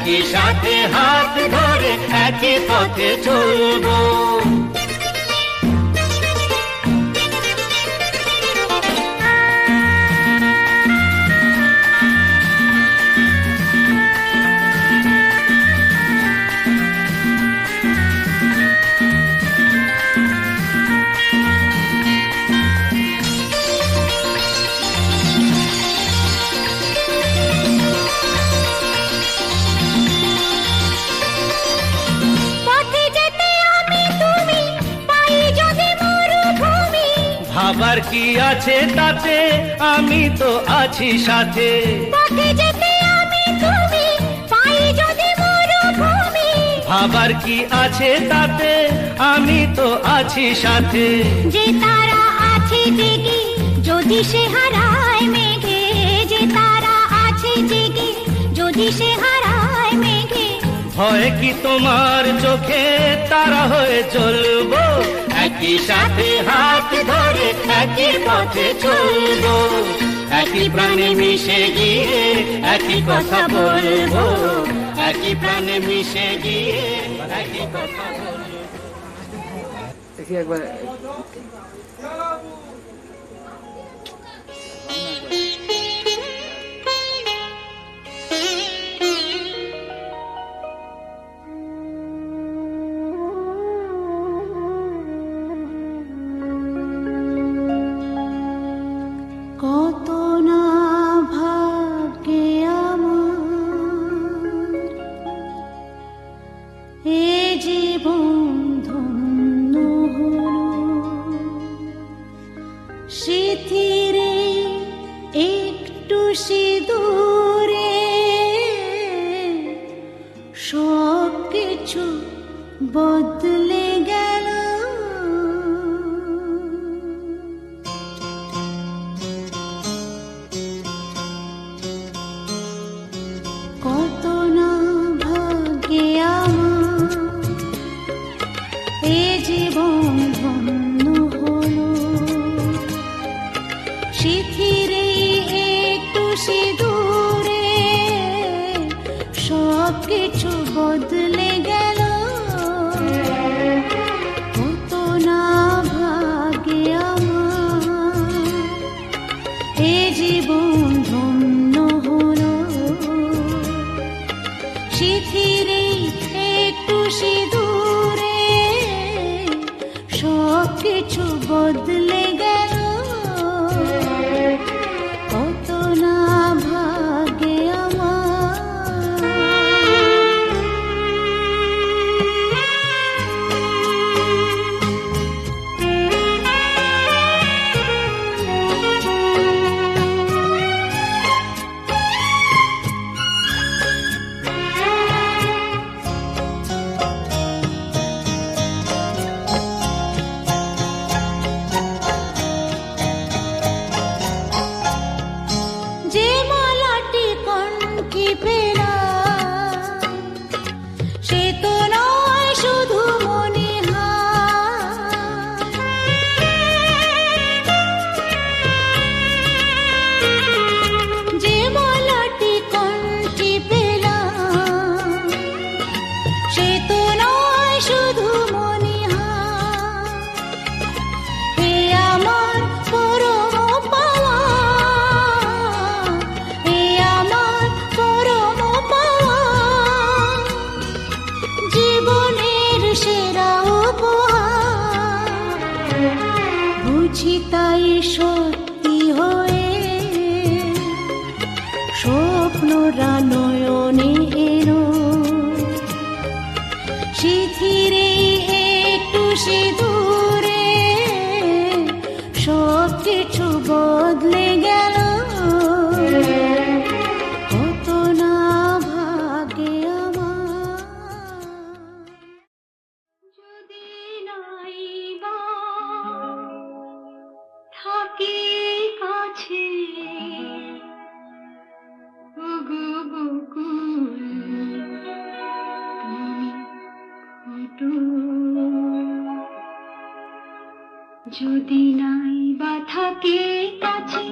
একই সাথে হাত ধরে একই পথে চলবো। ভাবার কি আছে তাতে, আমি তো আছি সাথে। পথে যেতে আমি তুমি পাই যদি মরুভূমি, ভাবার কি আছে তাতে, আমি তো আছি সাথে। যে তারা আছে জেগে যদি সে হারায় মেঘে, যে তারা আছে জেগে যদি সে হারায় মেঘে। ভয় কি তোমার চোখে, তারা হয়ে চলবো। একই সাথে হাত ধরে একই পথে চলবো। একই প্রাণে মিশে গিয়ে একই কথা বলবো। একই প্রাণে মিশে গিয়ে একই কথা বলবো। দেখি একবার কত না ভাগ্যে আমার এ জীবন ধন্য হলো, স্মৃতিরে একটু সিঁদুরে সব কিছু বদলে গেল। কত না ভাগ্যে আমার এ জীবন ধন্য হলো, স্মৃতিরে একটু সিঁদুরে সব কিছু বদলে গেল। কত না ভাগ্যে আমার এ জীবন ধন্য হলো, স্মৃতিরে একটু সিঁদুরে সব কিছু বদলে গেল। কত না ভাগ্যে আমার। যে মালাটি কণ্ঠে পেলাম সে তো নয় শুধু মনে হয়, যে মালাটি কণ্ঠে পেলাম সে তো নয় শুধু মনে হয়। এ আমার পরম পাওয়া, এ আমার পরম পাওয়া, জীবনের সেরা উপহার। বুঝি তাই সত্যি হয়ে স্বপ্নরা নয়নে এলো, স্মৃতিরে একটু সিঁদুরে সব কিছু বদলে গেল। কত না ভাগ্যে আমার। যদি নাই বা থাকি কাছে ওগো বকুল তুমি ফুটো, যদি নাই বা থাকে কাছে